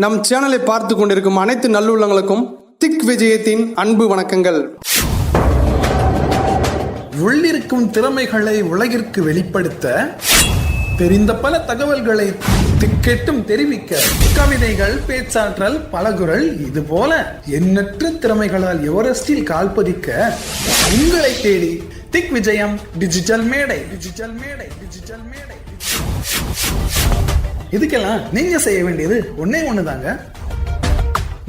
நம் சேனலை பார்த்து கொண்டிருக்கும் அனைத்து நல்லுள்ளங்களுக்கும் திக் விஜயத்தின் அன்பு வணக்கங்கள். உள்ளிருக்கும் திறமைகளை உலகிற்கு வெளிப்படுத்த, தெரிந்த பல தகவல்களை திக்கெட்டும் தெரிவிக்க, கவிதைகள், பேச்சாற்றல், பலகுரல், இது போல எண்ணற்ற திறமைகளால் எவரெஸ்டில் கால்பதிக்க உங்களை தேடி திக் விஜயம் டிஜிட்டல் மேடை. இதுக்கெல்லாம் நீங்க செய்ய வேண்டியது ஒன்னே ஒண்ணுதாங்க.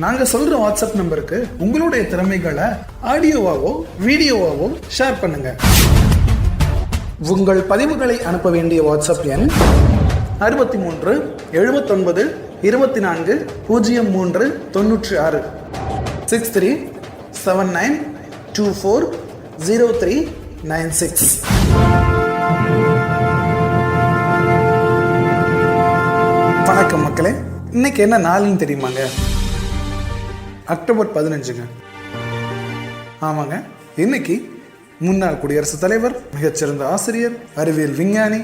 நாங்க சொல்ற வாட்ஸ்அப் நம்பருக்கு உங்களுடைய திறமைகளை ஆடியோவாவோ வீடியோவாவோ ஷேர் பண்ணுங்க. உங்கள் பதிவுகளை அனுப்ப வேண்டிய வாட்ஸ்அப் எண் 63 79 24 03 96 63 79 24 03 96. வணக்கம் மக்களே, இன்னைக்கு என்ன நாள்னு தெரியுமாங்க? அக்டோபர் 15ங்க. ஆமாங்க, இன்னைக்கு முன்னாள் குடியரசுத் தலைவர், மிகச்சிறந்த ஆசிரியர், அறிவியல் விஞ்ஞானி,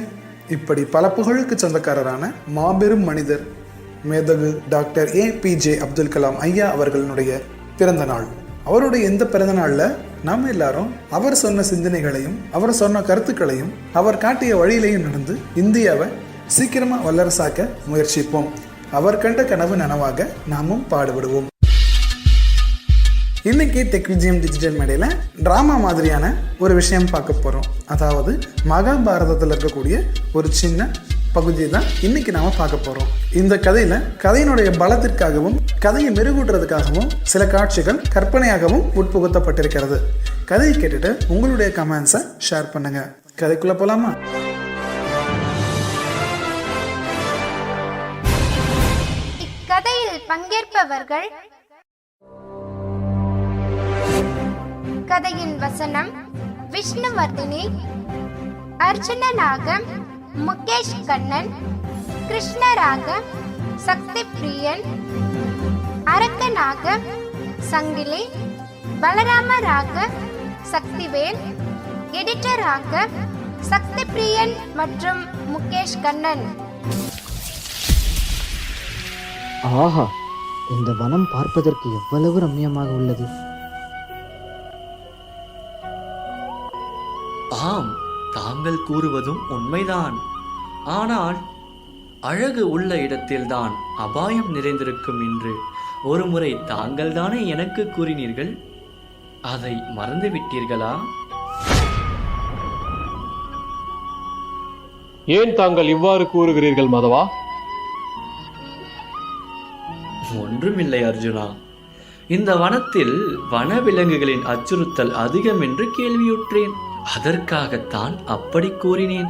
இப்படி பல புகழுக்கு சொந்தக்காரரான மாபெரும் மனிதர் மேதகு டாக்டர் APJ அப்துல் கலாம் ஐயா அவர்களுடைய பிறந்த நாள். அவருடைய இந்த பிறந்த நாளில் நாம் எல்லாரும் அவர் சொன்ன சிந்தனைகளையும் அவர் சொன்ன கருத்துக்களையும் அவர் காட்டிய வழியிலையும் நடந்து இந்தியாவை சீக்கிரமா வல்லரசாக்க முயற்சிப்போம். அவர் கண்ட கனவு நனவாக நாமும் பாடுபடுவோம். இன்னைக்கு டெக் விஜயம் டிஜிட்டல் மேடையில டிராமா மாதிரியான ஒரு விஷயம் பார்க்க போறோம். அதாவது மகாபாரதத்தில் இருக்கக்கூடிய ஒரு சின்ன பகுதியை தான் இன்னைக்கு நாம பார்க்க போறோம். இந்த கதையில கதையினுடைய பலத்திற்காகவும் கதையை மெருகூட்டுறதுக்காகவும் சில காட்சிகள் கற்பனையாகவும் உட்புகுத்தப்பட்டிருக்கிறது. கதையை கேட்டுட்டு உங்களுடைய கமெண்ட்ஸை ஷேர் பண்ணுங்க. கதைக்குள்ள போலாமா? கதையில் பங்கேற்பவர்கள்: கதையின் வசனம் விஷ்ணுவர்தினி, அர்ஜுனனாக முகேஷ் கண்ணன், கிருஷ்ணராக சக்தி பிரியன், அரக்கனாக சங்கிலி, பலராமராக சக்திவேல், எடிட்டராக சக்தி பிரியன் மற்றும் முகேஷ் கண்ணன். ஆஹா, இந்த வனம் பார்ப்பதற்கு எவ்வளவு ரம்மியமாக உள்ளது. ஆம், தாங்கள் கூறுவதும் உண்மைதான். ஆனால் அழகு உள்ள இடத்தில்தான் அபாயம் நிறைந்திருக்கும் என்று ஒருமுறை தாங்கள் தானே எனக்கு கூறினீர்கள். அதை மறந்துவிட்டீர்களா? ஏன் தாங்கள் இவ்வாறு கூறுகிறீர்கள் மாதவா? ஒன்றுமில்லை அர்ஜுனா. இந்த வனத்தில் வனவிலங்குகளின் அச்சுறுத்தல் அதிகம் என்று கேள்வியுற்றேன். அதற்காகத்தான் அப்படி கூறினேன்.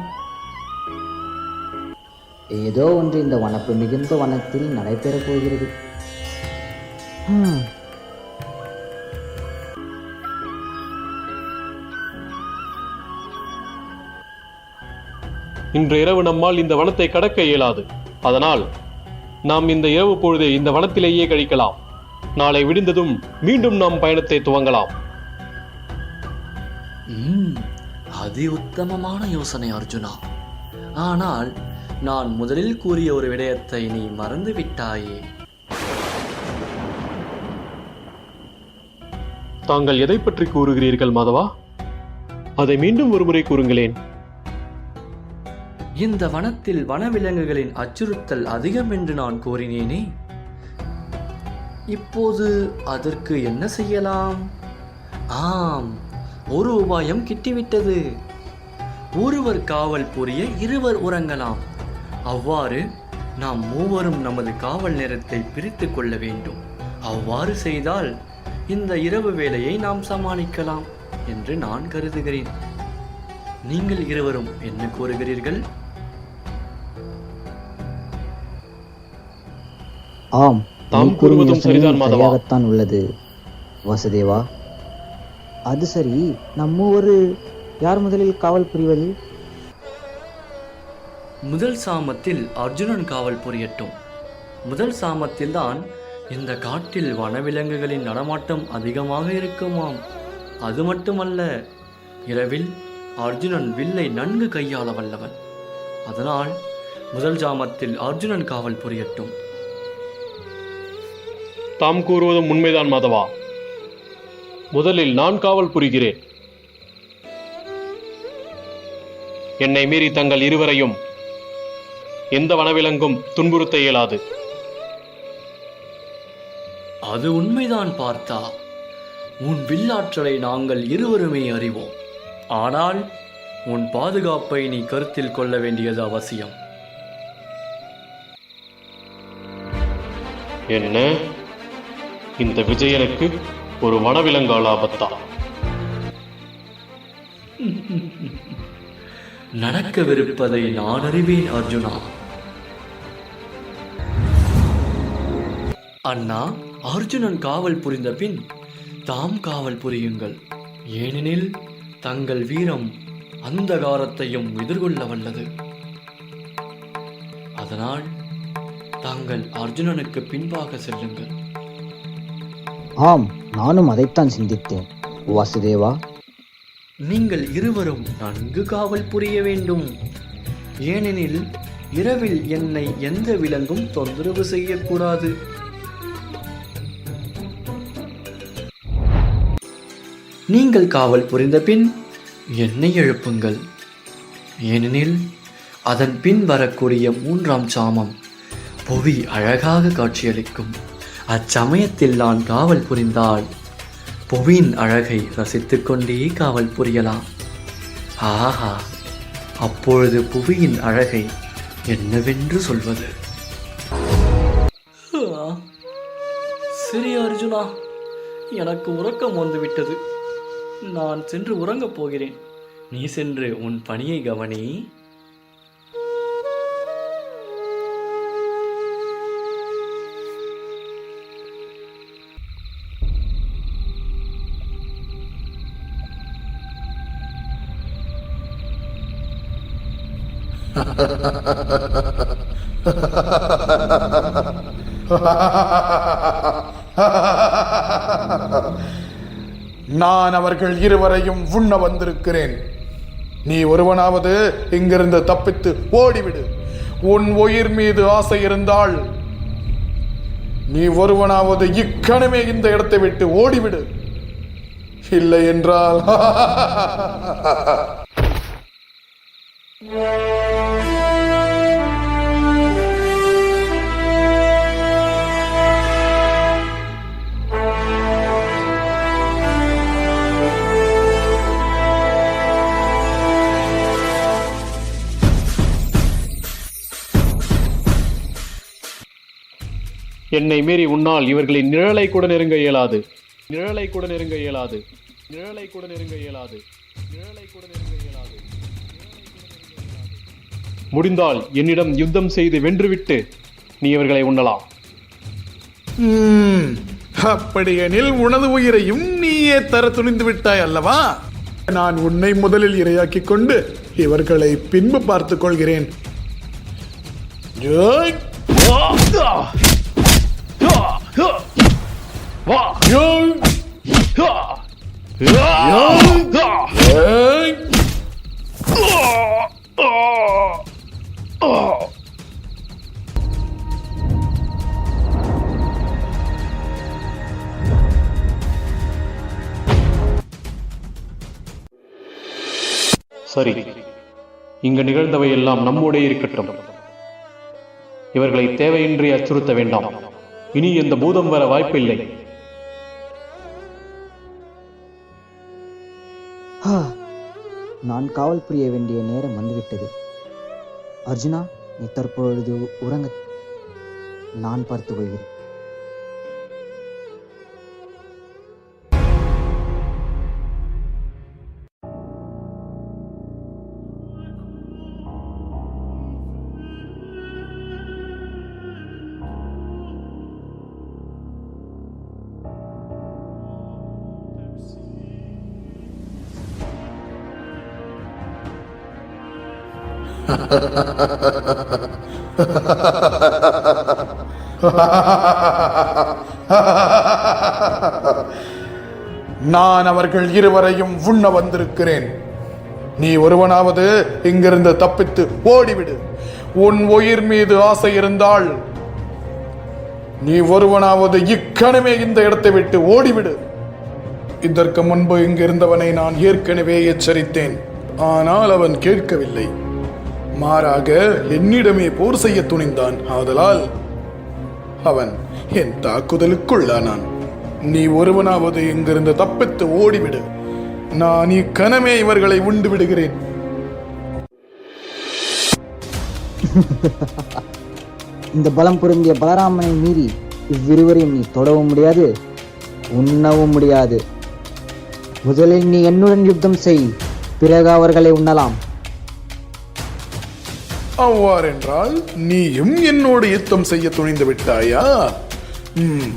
ஏதோ ஒன்று இந்த வனப்பு மிகுந்த வனத்தில் நடைபெறப் போகிறது. இன்று இரவு நம்மால் இந்த வனத்தை கடக்க இயலாது. அதனால் நாம் இந்த இரவு பொழுதை இந்த வனத்திலேயே கழிக்கலாம். நாளை விடிந்ததும் மீண்டும் நாம் பயணத்தை துவங்கலாம். அதி உத்தமமான யோசனை அர்ஜுனா. ஆனால் நான் முதலில் கூறிய ஒரு விடயத்தை நீ மறந்து விட்டாயே. தாங்கள் எதை பற்றி கூறுகிறீர்கள் மாதவா? அதை மீண்டும் ஒருமுறை கூறுங்களேன். இந்த வனத்தில் வனவிலங்குகளின் அச்சுறுத்தல் அதிகம் என்று நான் கூறினேனே. இப்போது அதற்கு என்ன செய்யலாம்? ஆம், ஒரு உபாயம் கிட்டிவிட்டது. ஒருவர் காவல் புரிய இருவர் உறங்கலாம். அவ்வாறு நாம் மூவரும் நமது காவல் நேரத்தை பிரித்து கொள்ள வேண்டும். அவ்வாறு செய்தால் இந்த இரவு வேளையை நாம் சமாளிக்கலாம் என்று நான் கருதுகிறேன். நீங்கள் இருவரும் என்ன கூறுகிறீர்கள்? ஆம், தாம் கூறுவதும் சரிதான் மாதவா. சரியாகத்தான் உள்ளது வசுதேவா. அது சரி, நம்ம ஒரு யார் முதலில் காவல் புரிவது? முதல் சாமத்தில் அர்ஜுனன் காவல் புரியட்டும். முதல் சாமத்தில் தான் இந்த காட்டில் வனவிலங்குகளின் நடமாட்டம் அதிகமாக இருக்குமாம். அது மட்டுமல்ல, இரவில் அர்ஜுனன் வில்லை நன்கு கையாள வல்லவன். அதனால் முதல் ஜாமத்தில் அர்ஜுனன் காவல் புரியட்டும். தாம் கூறுவதும் உண்மைதான் மாதவா. முதலில் நான் காவல் புரிகிறேன். என்னை மீறி தங்கள் இருவரையும் எந்த வனவிலங்கும் துன்புறுத்த இயலாது. அது உண்மைதான் பார்த்தா. உன் வில்லாற்றலை நாங்கள் இருவருமே அறிவோம். ஆனால் உன் பாதுகாப்பை நீ கருத்தில் கொள்ள வேண்டியது அவசியம். என்ன, இந்த விஜயனுக்கு ஒரு வனவிலங்கால் ஆபத்தா? நடக்கவிருப்பதை நான் அறிவேன் அர்ஜுனா. அண்ணா, அர்ஜுனன் காவல் புரிந்த பின் தாம் காவல் புரியுங்கள். ஏனெனில் தங்கள் வீரம் அந்தகாரத்தையும் எதிர்கொள்ள வல்லது. அதனால் தாங்கள் அர்ஜுனனுக்கு பின்பாக செல்லுங்கள். ஆம், நானும் அதைத்தான் சிந்தித்தேன் வாசுதேவா. நீங்கள் இருவரும் நன்கு காவல் புரிய வேண்டும். ஏனெனில் இரவில் என்னை எந்த விலங்கும் தொந்தரவு செய்யக்கூடாது. நீங்கள் காவல் புரிந்த பின் என்னை எழுப்புங்கள். ஏனெனில் அதன் பின் வரக்கூடிய 3ஆம் சாமம் புவி அழகாக காட்சியளிக்கும். அச்சமயத்தில் நான் காவல் புரிந்தால் புவியின் அழகை ரசித்துக் கொண்டே காவல் புரியலாம். ஆஹா, அப்பொழுது புவியின் அழகை என்னவென்று சொல்வது? சரி அர்ஜுனா, எனக்கு உறக்கம் வந்துவிட்டது. நான் சென்று உறங்கப் போகிறேன். நீ சென்று உன் பணியை கவனி. நான் அவர்கள் இருவரையும் உண்ண வந்திருக்கிறேன். நீ ஒருவனாவது இங்கிருந்து தப்பித்து ஓடிவிடு. உன் உயிர் மீது ஆசை இருந்தால் நீ ஒருவனாவது இக்கணமே இந்த இடத்தை விட்டு ஓடிவிடு. இல்லை என்றால் என்னை மீறி உன்னால் இவர்களின் நிழலை கூட நெருங்க இயலாது. நிழலை கூட நெருங்க இயலாது. நிழலை கூட நெருங்க இயலாது. நிழலை கூட நெருங்க இயலாது. முடிந்தால் என்னிடம் யுத்தம் செய்து வென்றுவிட்டு நீ இவர்களை உண்ணலாம். அப்படியெனில் உனது உயிரையும் நீயே தர துணிந்து விட்டாய் அல்லவா? நான் உன்னை முதலில் இரையாக்கிக் கொண்டு இவர்களை பின்பு பார்த்துக் கொள்கிறேன். சரி, இங்கு நிகழ்ந்தவை எல்லாம் நம்மோடே இருக்கட்டும். இவர்களை தேவையின்றி அச்சுறுத்த வேண்டாம். இனி எந்த பூதம் வர வாய்ப்பில்லை. நான் காவல் புரிய வேண்டிய நேரம் வந்துவிட்டது. அர்ஜுனா, நீ தற்பொழுது உறங்க. நான் பார்த்துக் கொள்கிறேன். நான் அவர்கள் இருவரையும் உண்ண வந்திருக்கிறேன். நீ ஒருவனாவது இங்கிருந்து தப்பித்து ஓடிவிடு. உன் உயிர் மீது ஆசை இருந்தால் நீ ஒருவனாவது இக்கணமே இந்த இடத்தை விட்டு ஓடிவிடு. இதற்கு முன்பு இங்கிருந்தவனை நான் ஏற்கனவே எச்சரித்தேன். ஆனால் அவன் கேட்கவில்லை. மாறாக என்னிடமே போர் செய்ய துணிந்தான். ஆதலால் அவன் என் தாக்குதலுக்குள்ளானான். நீ ஒருவனாவது இங்கிருந்து தப்பித்து ஓடிவிடு. நான் இக்கணமே இவர்களை உண்டு விடுகிறேன். இந்த பலம் பொருந்திய பலராமனை மீறி இவ்விருவரையும் நீ தொடவும் முடியாது, உண்ணவும் முடியாது. முதலில் நீ என்னுடன் யுத்தம் செய், பிறகு அவர்களை உண்ணலாம். அவ்வாறென்றால் நீயும் என்னோடு யுத்தம் செய்ய துணிந்து விட்டாயா?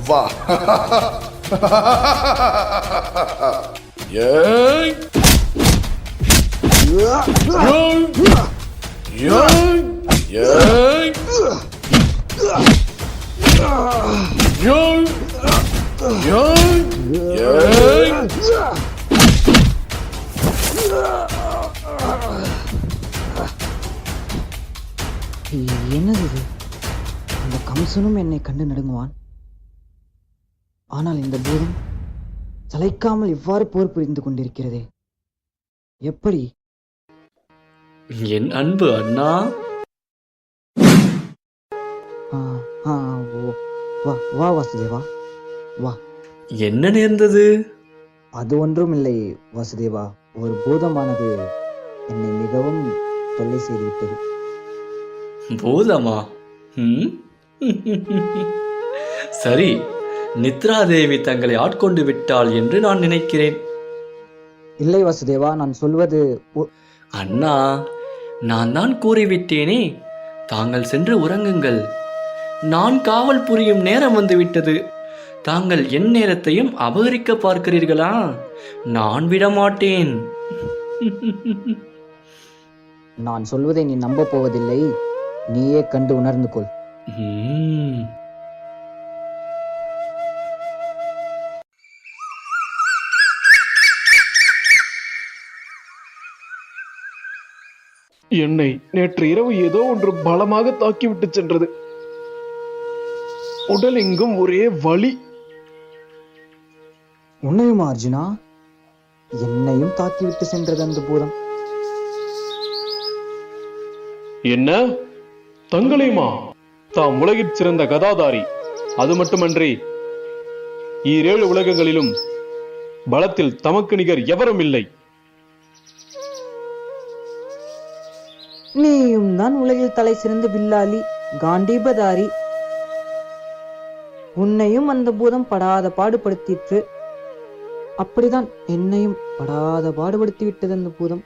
வா. ஏய்! ஏய்! ஏய்! ஏய்! ஏய்! என்னது இது? அந்த கம்சனும் என்னை கண்டு நடுங்குவான். ஆனால் இந்த பூதம் சளைக்காமல் இவ்வாறு போர் புரிந்து கொண்டிருக்கிறதே, எப்படி? என் அன்பு அண்ணா, வா வாசுதேவா, வா. என்ன நேர்ந்தது? அது ஒன்றும் இல்லை வாசுதேவா. ஒரு பூதமானது என்னை மிகவும் தொல்லை செய்துவிட்டது. பூதமா? சரி, நித்ரா தேவி தங்களை ஆட்கொண்டு விட்டாள் என்று நான் நினைக்கிறேன். இல்லை வாசுதேவா, நான் சொல்வது அண்ணா, நான் தான் கூறிவிட்டேனே, தாங்கள் சென்று உறங்குங்கள். நான் காவல் புரியும் நேரம் வந்துவிட்டது. தாங்கள் என் நேரத்தையும் அபகரிக்க பார்க்கிறீர்களா? நான் விடமாட்டேன். நான் சொல்வதை நீ நம்ப போவதில்லை. நீயே கண்டு உணர்ந்து கொள். என்னை நேற்று இரவு ஏதோ ஒன்று பலமாக தாக்கிவிட்டு சென்றது. உடல் எங்கும் ஒரே வலி. உன்னையுமா அர்ஜுனா? என்னையும் தாக்கிவிட்டு சென்றது அந்த பூதம். என்ன, தங்களையுமா? தாம் உலகிற் சிறந்த கதாதாரி. அது மட்டுமன்றி ஈரேழு உலகங்களிலும் பலத்தில் தமக்கு நிகர் எவரும் இல்லை. நீயும் தான் உலகில் தலை சிறந்த வில்லாளி, காண்டீபதாரி. உன்னையும் அந்த பூதம் படாத பாடுபடுத்திற்று. அப்படிதான் என்னையும் படாத பாடுபடுத்தி விட்டது அந்த பூதம்.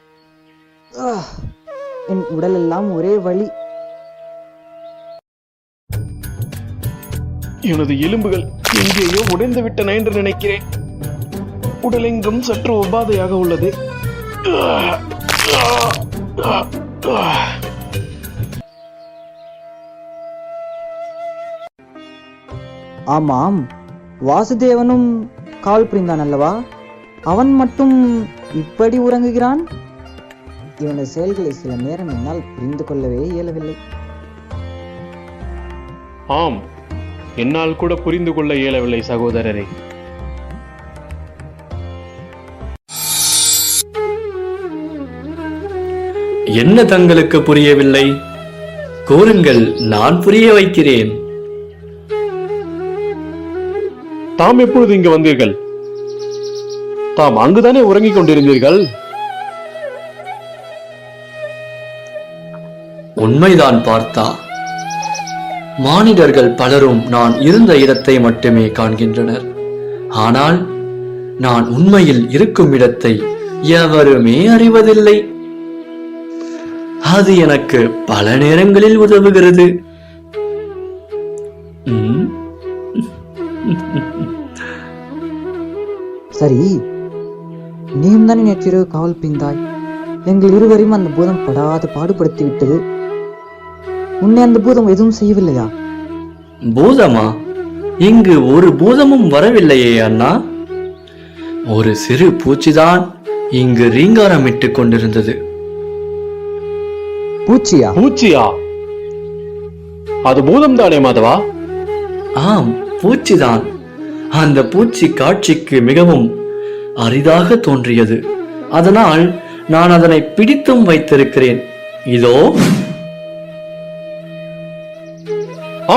என் உடல் எல்லாம் ஒரே வலி. எனது எலும்புகள் எங்கேயோ உடைந்து விட்டன என்று நினைக்கிறேன். உடலெங்கும் சற்று உபாதையாக உள்ளது. ஆமாம், வாசுதேவனும் கால் புரிந்தான் அல்லவா? அவன் மட்டும் இப்படி உறங்குகிறான். இவனது செயல்களை சில நேரம் என்னால் புரிந்து கொள்ளவே இயலவில்லை. ஆம், என்னால் கூட புரிந்து கொள்ள இயலவில்லை சகோதரரே. என்ன தங்களுக்கு புரியவில்லை? கூறுங்கள், நான் புரிய வைக்கிறேன். தாம் எப்பொழுது இங்கு வந்தீர்கள்? தாம் அங்குதானே உறங்கிக் கொண்டிருந்தீர்கள். உண்மைதான் பார்த்தா. மானிடர்கள் பலரும் நான் இருந்த இடத்தை மட்டுமே காண்கின்றனர். ஆனால் நான் உண்மையில் இருக்கும் இடத்தை எவருமே அறிவதில்லை. அது எனக்கு பல நேரங்களில் உதவுகிறது. சரி, நீயும் தானே நேற்றிரவு காவல் புரிந்தாய். எங்கள் இருவரையும் அந்த பூதம் படாது பாடுபடுத்தி விட்டது. உன்னை அந்த பூதம் எதுவும் செய்யவில்லையா? பூதமா? இங்கு ஒரு பூதமும் வரவில்லையே அண்ணா. ஒரு சிறு பூச்சிதான் இங்கு ரீங்காரமிட்டுக் கொண்டிருந்தது. பூச்சியா? பூச்சியா? அது பூதம் தானே மாதவா? ஆம், பூச்சிதான். அந்த பூச்சி காட்சிக்கு மிகவும் அரிதாக தோன்றியது. அதனால் நான் அதனை பிடித்தும் வைத்திருக்கிறேன். இதோ.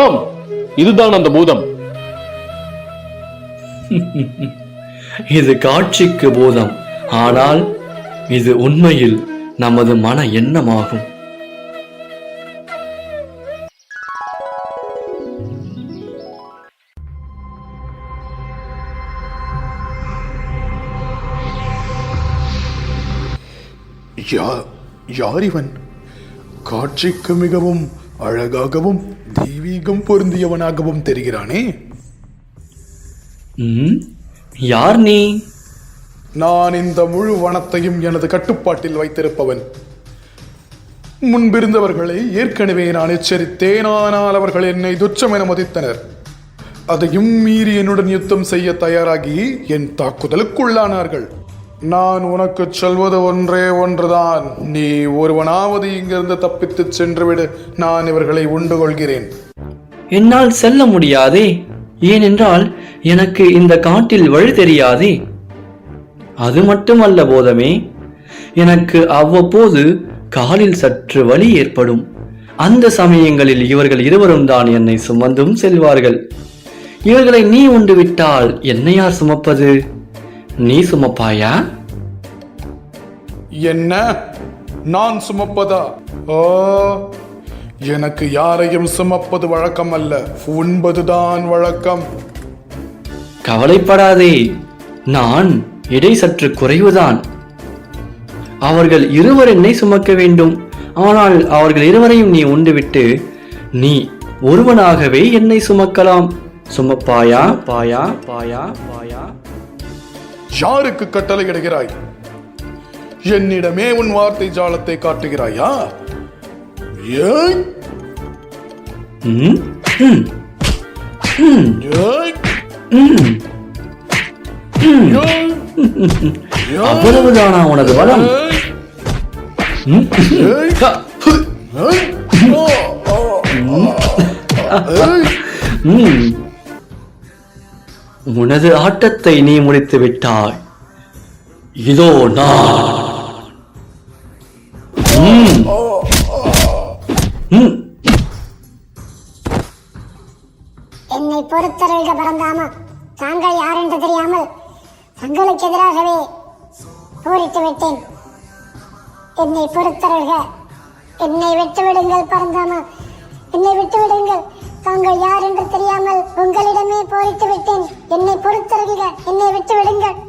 ஆம், இதுதான் அந்த பூதம். இது காட்சிக்கு பூதம், ஆனால் இது உண்மையில் நமது மன எண்ணமாகும். யார் இவன்? காட்சிக்கு மிகவும் அழகாகவும் தெய்வீகம் பொருந்தியவனாகவும் தெரிகிறானே. யார் நீ? நான் இந்த முழு வனத்தையும் எனது கட்டுப்பாட்டில் வைத்திருப்பவன். முன்பிருந்தவர்களை ஏற்கனவே நான் எச்சரித்தேன், ஆனால் அவர்கள் என்னை துச்சம் என மதித்தனர். அதையும் மீறி என்னுடன் யுத்தம் செய்ய தயாராகி என் தாக்குதலுக்குள்ளானார்கள். நான் உனக்கு சொல்வது ஒன்றே ஒன்றுதான். நீ ஒருவனாவது இங்கிருந்து தப்பித்து சென்றுவிடு. நான் இவர்களை உண்டு கொள்கிறேன். என்னால் செல்ல முடியாதே. ஏனென்றால் எனக்கு இந்த காட்டில் வழி தெரியாதே. அது மட்டுமல்ல போதமே, எனக்கு அவ்வப்போது காலில் சற்று வலி ஏற்படும். அந்த சமயங்களில் இவர்கள் இருவரும் தான் என்னை சுமந்தும் செல்வார்கள். இவர்களை நீ உண்டு விட்டால் என்னை யார் சுமப்பது? நீ சுமப்பாயா? என்ன? நான் சுமப்பதா? ஓ, எனக்கு யாரையும் சுமப்பது வழக்கம் அல்ல, உண்பதுதான் வழக்கம். கவலைப்படாதே, நான் எடை சற்று குறைவுதான். அவர்கள் இருவர் என்னை சுமக்க வேண்டும். ஆனால் அவர்கள் இருவரையும் நீ உண்டுவிட்டு நீ ஒருவனாகவே என்னை சுமக்கலாம். சுமப்பாயா? பாயா பாயா பாயா? யாருக்கு கட்டளை இடுகிறாய்? என்னிடமே உன் வார்த்தை ஜாலத்தை காட்டுகிறாயா? ஏய்! ம், ம், ம், ஏய்! ம். ஏய்! அவ்வளவுதானா உனது பலம்? ம், ஏய்! ஹ, ஏய்! ஓ! ஏய்! ம். உனது ஆட்டத்தை நீ முடித்து விட்டாய். இதோ நான். ம். ம். என்னை பொறுத்தருள்க பரந்தாமா. தாங்கள் யார் என்று தெரியாமல் தங்களுக்கு எதிராகவே போரிட்டு விட்டேன். என்னை பொறுத்தருள்க. என்னை விட்டு விடுங்கள் பரந்தாமா, என்னை விட்டு விடுங்கள். தாங்கள் யார் என்று தெரியாமல் உங்களிடமே போரிட்டு விட்டேன். என்னை பொறுத்தருள்க, என்னை விட்டு விடுங்கள்.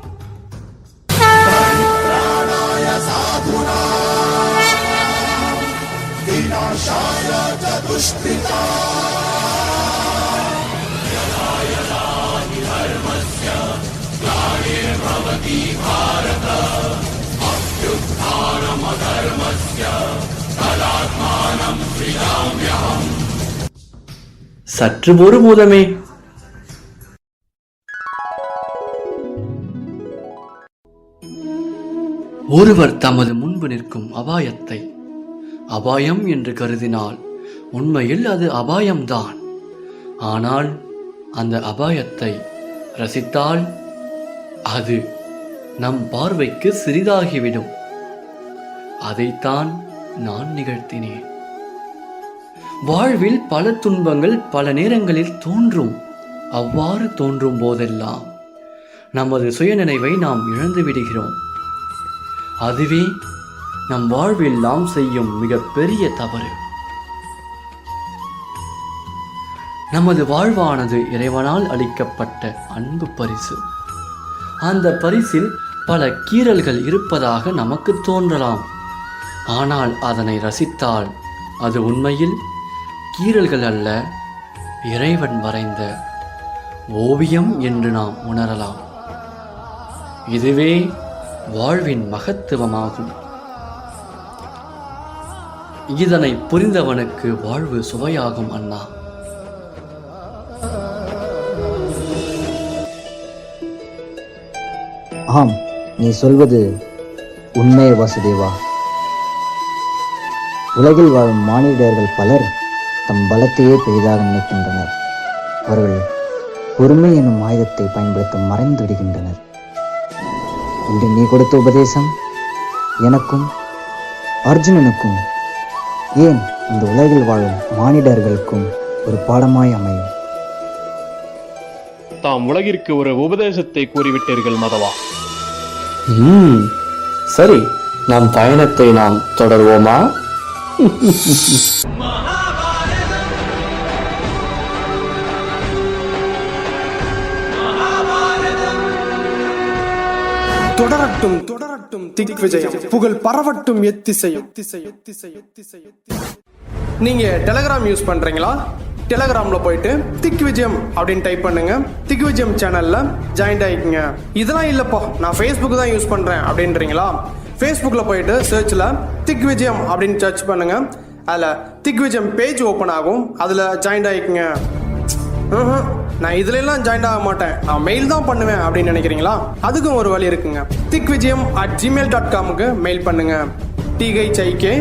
சற்று பொறு பூதமே. ஒருவர் தமது முன்பு நிற்கும் அபாயத்தை அபாயம் என்று கருதினால் உண்மையில் அது அபாயம்தான். ஆனால் அந்த அபாயத்தை ரசித்தால் அது நம் பார்வைக்கு சிறிதாகிவிடும். அதைத்தான் நான் நிகழ்த்தினேன். வாழ்வில் பல துன்பங்கள் பல நேரங்களில் தோன்றும். அவ்வாறு தோன்றும் போதெல்லாம் நமது சுயநினைவை நாம் இழந்து விடுகிறோம். அதுவே நம் வாழ்வில் நாம் செய்யும் மிகப்பெரிய தவறு. நமது வாழ்வானது இறைவனால் அளிக்கப்பட்ட அன்பு பரிசு. அந்த பரிசில் பல கீறல்கள் இருப்பதாக நமக்கு தோன்றலாம். ஆனால் அதனை ரசித்தால் அது உண்மையில் கீறல்கள் அல்ல, இறைவன் வரைந்த ஓவியம் என்று நாம் உணரலாம். இதுவே வாழ்வின் மகத்துவமாகும். இதனை புரிந்தவனுக்கு வாழ்வு சுவையாகும் அண்ணா. ஆம், நீ சொல்வது உண்மை வாசுதேவா. உலகில் வாழும் மானிடர்கள் பலர் தம் பலத்தையே பெரிதாக நினைக்கின்றனர். அவர்கள் பொறுமை எனும் ஆயுதத்தை பயன்படுத்த மறைந்து விடுகின்றனர். இன்று நீ கொடுத்த உபதேசம் எனக்கும் அர்ஜுனனுக்கும், ஏன் இந்த உலகில் வாழும் மானிடர்களுக்கும் ஒரு பாடமாய் அமையும். தாம் உலகிற்கு ஒரு உபதேசத்தை கூறிவிட்டீர்கள் மதவா. சரி, நம் பயணத்தை நாம் தொடர்வோமா? தொடரட்டும் தொடரட்டும் திக் விஜயம், புகழ் பரவட்டும் எத்திசையும். நீங்க டெலகிராம் யூஸ் பண்றீங்களா? டெலகிராம்ல போயிட்டு திக் விஜயம் அப்படின்னு டைப் பண்ணுங்க. திக் விஜயம் சேனல்ல ஜாயின் ஆயிக்குங்க. இதெல்லாம் இல்லப்பா நான் ஃபேஸ்புக் தான் யூஸ் பண்றேன் அப்படின்றீங்களா? ஃபேஸ்புக்ல போயிட்டு சர்ச்ல திக் விஜயம் அப்படின்னு சர்ச் பண்ணுங்க. அதுல திக் விஜயம் பேஜ் ஓபன் ஆகும். அதுல ஜாயின் ஆயிக்குங்க. நான் இதுல எல்லாம் ஜாயின் ஆக மாட்டேன், நான் மெயில் தான் பண்ணுவேன் அப்படின்னு நினைக்கிறீங்களா? அதுக்கும் ஒரு வழி இருக்குங்க. thickvijayam@gmail.com மெயில் பண்ணுங்க. THIKVIJAYAM